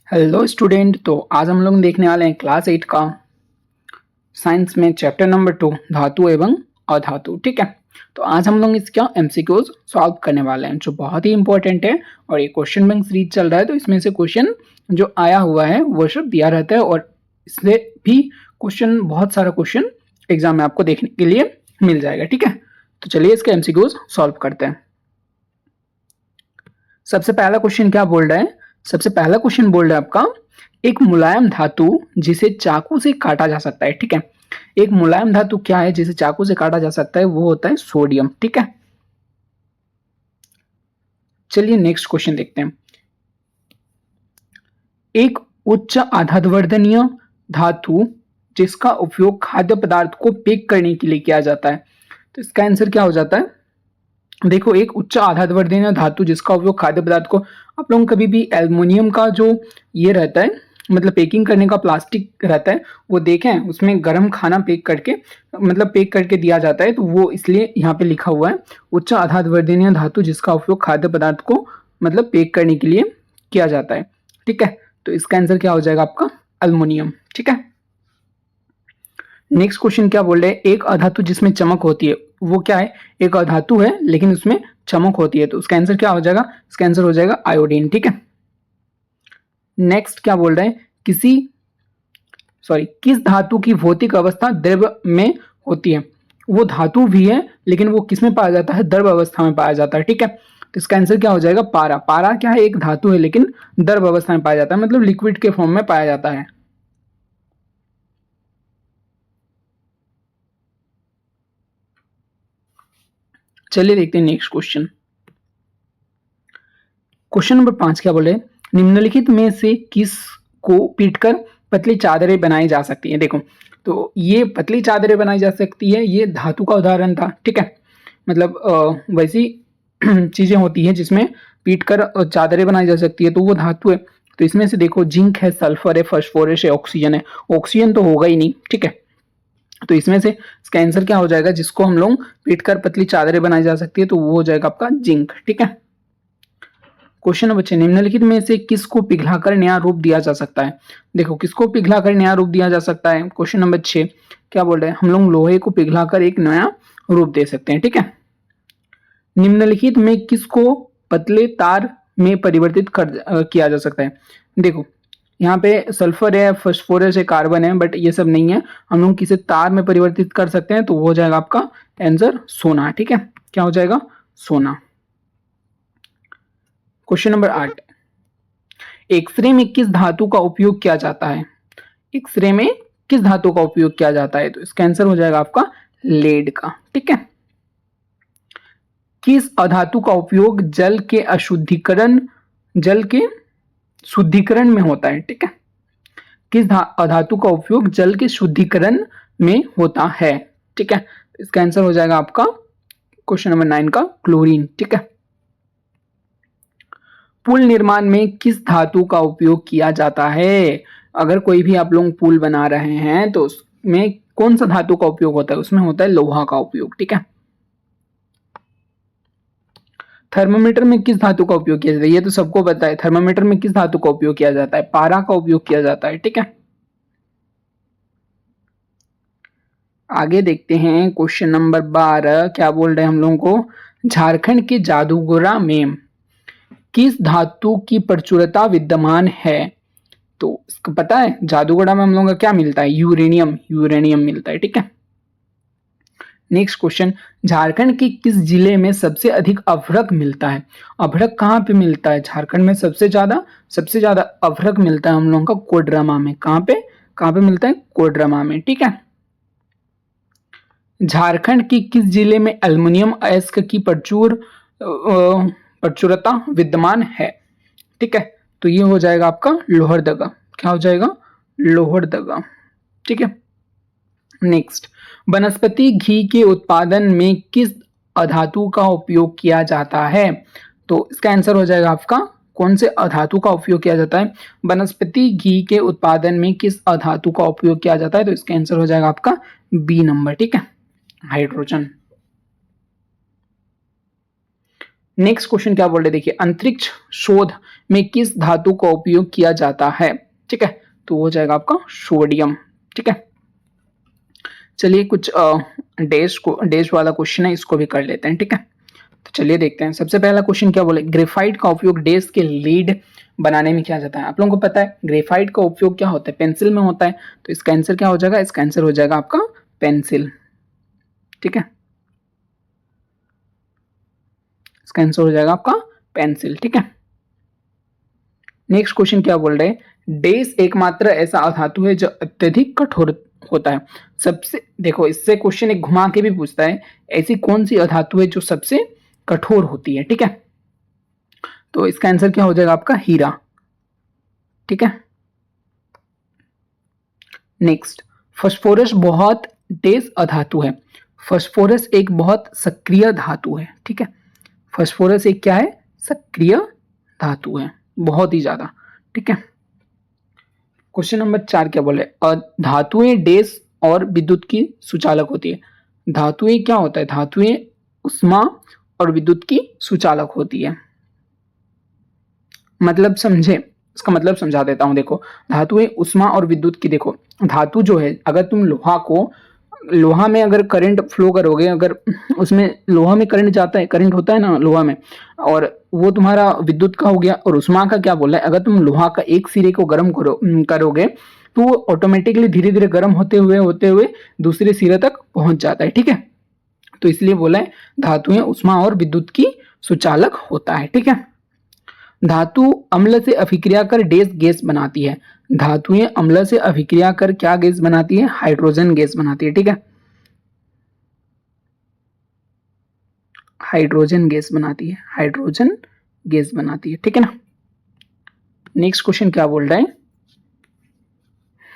Hello student. तो आज हम लोग देखने वाले हैं क्लास 8 का साइंस में चैप्टर नंबर 2 धातु एवं अधातु। ठीक है, तो आज हम लोग इसका एमसीक्यूज सॉल्व करने वाले हैं जो बहुत ही इंपॉर्टेंट है। और ये क्वेश्चन बैंक सीरीज चल रहा है तो इसमें से क्वेश्चन जो आया हुआ है वो सब दिया रहता है और इससे भी क्वेश्चन, बहुत सारा क्वेश्चन एग्जाम में आपको देखने के लिए मिल जाएगा। ठीक है, तो चलिए इसका एमसीक्यूज सॉल्व करते हैं। सबसे पहला क्वेश्चन क्या बोल रहा है? सबसे पहला क्वेश्चन बोल रहा है आपका, एक मुलायम धातु जिसे चाकू से काटा जा सकता है। ठीक है, एक मुलायम धातु क्या है जिसे चाकू से काटा जा सकता है? वो होता है सोडियम। ठीक है, चलिए नेक्स्ट क्वेश्चन देखते हैं। एक उच्च आधावर्धनीय धातु जिसका उपयोग खाद्य पदार्थ को पैक करने के लिए किया जाता है, तो इसका आंसर क्या हो जाता है? देखो, एक उच्च आधारवर्धनीय धातु जिसका उपयोग खाद्य पदार्थ को, आप लोग कभी भी एल्युमिनियम का जो ये रहता है, मतलब पैकिंग करने का प्लास्टिक रहता है, वो देखें, उसमें गर्म खाना पैक करके, मतलब पैक करके दिया जाता है, तो वो इसलिए यहाँ पे लिखा हुआ है उच्च आधारवर्धनीय धातु जिसका उपयोग खाद्य पदार्थ को मतलब पैक करने के लिए किया जाता है। ठीक है, तो इसका आंसर क्या हो जाएगा आपका? एल्युमिनियम। ठीक है, नेक्स्ट क्वेश्चन क्या बोल रहे हैं? एक अधातु जिसमें चमक होती है, वो क्या है? एक अधातु है लेकिन उसमें चमक होती है, तो उसका आंसर क्या हो जाएगा? इसका आंसर हो जाएगा आयोडीन। ठीक है, नेक्स्ट क्या बोल रहे हैं? किस धातु की भौतिक अवस्था द्रव में होती है? वो धातु भी है लेकिन वो किस में पाया जाता है? द्रव अवस्था में पाया जाता है। ठीक है, तो इसका आंसर क्या हो जाएगा? पारा। पारा क्या है? एक धातु है लेकिन द्रव अवस्था में पाया जाता है, मतलब लिक्विड के फॉर्म में पाया जाता है। चलिए देखते हैं नेक्स्ट क्वेश्चन। क्वेश्चन नंबर 5 क्या बोले? निम्नलिखित में से किस को पीटकर पतली चादरें बनाई जा सकती हैं? देखो, तो ये पतली चादरें बनाई जा सकती है, ये धातु का उदाहरण था। ठीक है, मतलब वैसी चीजें होती हैं जिसमें पीटकर चादरें बनाई जा सकती है, तो वो धातु है। तो इसमें से देखो, जिंक है, सल्फर है, फास्फोरस है, ऑक्सीजन है। ऑक्सीजन तो होगा ही नहीं। ठीक है, तो इसमें से इसका आंसर क्या हो जाएगा? जिसको हम लोग पीटकर पतली चादरें बनाई जा सकती है, तो वो हो जाएगा आपका जिंक। ठीक है, क्वेश्चन नंबर 6, निम्नलिखित में से किसको पिघलाकर नया रूप दिया जा सकता है? देखो, किसको पिघलाकर नया रूप दिया जा सकता है? क्वेश्चन नंबर 6 क्या बोल रहे हैं? हम लोग लोहे को पिघलाकर एक नया रूप दे सकते हैं। ठीक है, निम्नलिखित में किसको पतले तार में परिवर्तित किया जा सकता है? देखो, यहाँ पे सल्फर है, फास्फोरस है, कार्बन है, बट ये सब नहीं है। हम लोग किसे तार में परिवर्तित कर सकते हैं, तो वो हो जाएगा आपका आंसर सोना। ठीक है, क्या हो जाएगा? सोना। क्वेश्चन नंबर 8, एक्सरे में किस धातु का उपयोग किया जाता है? एक्सरे में किस धातु का उपयोग किया जाता है? तो इसका आंसर हो जाएगा आपका लेड का। ठीक है, किस अधातु का उपयोग जल के शुद्धिकरण में होता है? ठीक है, किस अधातु का उपयोग जल के शुद्धिकरण में होता है? ठीक है, इसका आंसर हो जाएगा आपका क्वेश्चन नंबर 9 का क्लोरीन। ठीक है, पुल निर्माण में किस धातु का उपयोग किया जाता है? अगर कोई भी आप लोग पुल बना रहे हैं तो उसमें कौन सा धातु का उपयोग होता है? उसमें होता है लोहा का उपयोग। ठीक है, थर्मोमीटर में किस धातु का उपयोग किया जाता है? ये तो सबको पता है। थर्मोमीटर में किस धातु का उपयोग किया जाता है? पारा का उपयोग किया जाता है। ठीक है, आगे देखते हैं क्वेश्चन नंबर 12 क्या बोल रहे हैं हम लोगों को? झारखंड के जादूगोरा में किस धातु की प्रचुरता विद्यमान है? तो इसको पता है, जादूगोड़ा में हम लोगों का क्या मिलता है? यूरेनियम। यूरेनियम मिलता है। ठीक है, नेक्स्ट क्वेश्चन, झारखंड के किस जिले में सबसे अधिक अभ्रक मिलता है? अभ्रक कहाँ पे मिलता है? झारखंड में सबसे ज्यादा अभ्रक मिलता है हम लोगों का कोडरमा में। कहाँ पे मिलता है? कोडरमा में। ठीक है, झारखंड के किस जिले में एल्युमिनियम अयस्क की प्रचुरता विद्यमान है? ठीक है, तो ये हो जाएगा आपका लोहरदगा। क्या हो जाएगा? लोहरदगा। ठीक है, नेक्स्ट, वनस्पति घी के उत्पादन में किस अधातु का उपयोग किया जाता है? तो इसका आंसर हो जाएगा आपका, कौन से अधातु का उपयोग किया जाता है? वनस्पति घी के उत्पादन में किस अधातु का उपयोग किया जाता है? तो इसका आंसर हो जाएगा आपका बी नंबर। ठीक है, हाइड्रोजन। नेक्स्ट क्वेश्चन क्या बोल रहे, देखिए अंतरिक्ष शोध में किस धातु का उपयोग किया जाता है, ठीक है, तो हो जाएगा आपका सोडियम, ठीक है। चलिए कुछ डैश वाला क्वेश्चन है, इसको भी कर लेते हैं, ठीक है। तो चलिए देखते हैं। सबसे पहला क्वेश्चन क्या बोले, ग्रेफाइट का उपयोग डैश के लीड बनाने में किया जाता है। आप लोगों को पता है ग्रेफाइट का उपयोग क्या होता है, पेंसिल में होता है, तो इसका आंसर क्या हो जाएगा, इसका आंसर हो जाएगा आपका पेंसिल, ठीक है, इसका आंसर हो जाएगा आपका पेंसिल, ठीक है। नेक्स्ट क्वेश्चन क्या बोल रहे हैं, डैश एकमात्र ऐसा अधातु है जो अत्यधिक कठोर होता है। सबसे देखो, इससे क्वेश्चन एक घुमा के भी पूछता है, ऐसी कौन सी अधातु है जो सबसे कठोर होती है, ठीक है, तो इसका आंसर क्या हो जाएगा आपका हीरा, ठीक है। नेक्स्ट, फास्फोरस बहुत डैश अधातु है। फास्फोरस एक बहुत सक्रिय धातु है, ठीक है, फास्फोरस एक क्या है, सक्रिय धातु है, बहुत ही ज्यादा, ठीक है। क्वेश्चन नंबर 4 क्या बोले, धातुएं डैश और विद्युत की सुचालक होती है। धातुएं क्या होता है, धातुएं उष्मा और विद्युत की सुचालक होती है। मतलब समझे, इसका मतलब समझा देता हूं। देखो, धातुएं उष्मा और विद्युत की, देखो धातु जो है, अगर तुम लोहा में अगर करंट फ्लो करोगे, अगर उसमें लोहा में करंट जाता है, करंट होता है ना लोहा में, और वो तुम्हारा विद्युत का हो गया। और उष्मा का क्या बोला है, अगर तुम लोहा का एक सिरे को गर्म करोगे तो वो ऑटोमेटिकली धीरे धीरे गर्म होते हुए दूसरे सिरे तक पहुंच जाता है, ठीक है। तो इसलिए बोला है धातुएं उष्मा और विद्युत की सुचालक होता है, ठीक है। धातु अम्ल से अभिक्रिया कर डैश गैस बनाती है। धातुएं अम्ल से अभिक्रिया कर क्या गैस बनाती है, हाइड्रोजन गैस बनाती है, ठीक है, हाइड्रोजन गैस बनाती है, हाइड्रोजन गैस बनाती है, ठीक है ना। नेक्स्ट क्वेश्चन क्या बोल रहा है,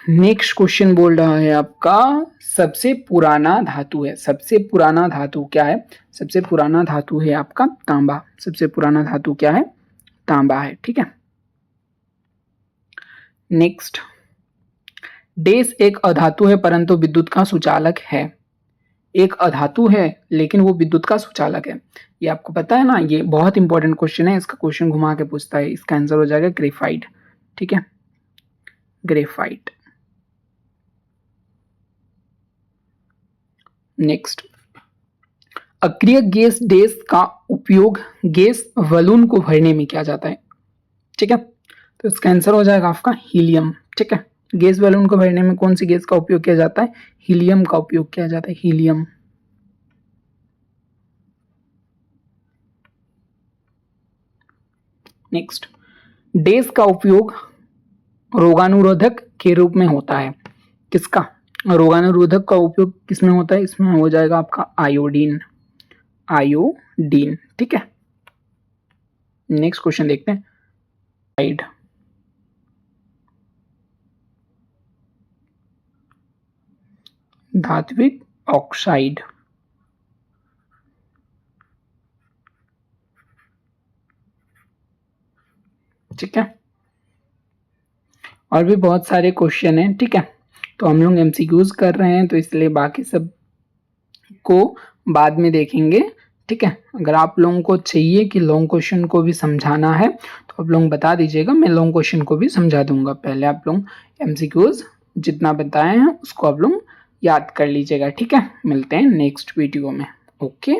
नेक्स्ट क्वेश्चन बोल रहा है आपका सबसे पुराना धातु है। सबसे पुराना धातु क्या है, सबसे पुराना धातु है आपका तांबा। सबसे पुराना धातु क्या है, तांबा है, ठीक है। नेक्स्ट, डैश एक अधातु है परंतु विद्युत का सुचालक है। एक अधातु है लेकिन वो विद्युत का सुचालक है, ये आपको पता है ना, ये बहुत इंपॉर्टेंट क्वेश्चन है, इसका क्वेश्चन घुमा के पूछता है। इसका आंसर हो जाएगा ग्रेफाइट, ठीक है, ग्रेफाइट। नेक्स्ट, अक्रिय गैस डैश का उपयोग गैस बलून को भरने में किया जाता है, ठीक है, तो इसका आंसर हो जाएगा आपका हीलियम, ठीक है। गैस बलून को भरने में कौन सी गैस का उपयोग किया जाता है, हीलियम का उपयोग किया जाता है, हीलियम। नेक्स्ट, डैश का उपयोग रोगानुरोधक के रूप में होता है। किसका, रोगानुरोधक का उपयोग किसमें होता है, इसमें हो जाएगा आपका आयोडीन, आयोडीन, ठीक है। नेक्स्ट क्वेश्चन देखते हैं, धात्विक ऑक्साइड, ठीक है, और भी बहुत सारे क्वेश्चन हैं, ठीक है। तो हम लोग एमसीक्यूज कर रहे हैं तो इसलिए बाकी सब को बाद में देखेंगे, ठीक है। अगर आप लोगों को चाहिए कि लॉन्ग क्वेश्चन को भी समझाना है तो आप लोग बता दीजिएगा, मैं लॉन्ग क्वेश्चन को भी समझा दूंगा। पहले आप लोग एमसीक्यूज जितना बताए हैं उसको आप लोग याद कर लीजिएगा, ठीक है। मिलते हैं नेक्स्ट वीडियो में, ओके।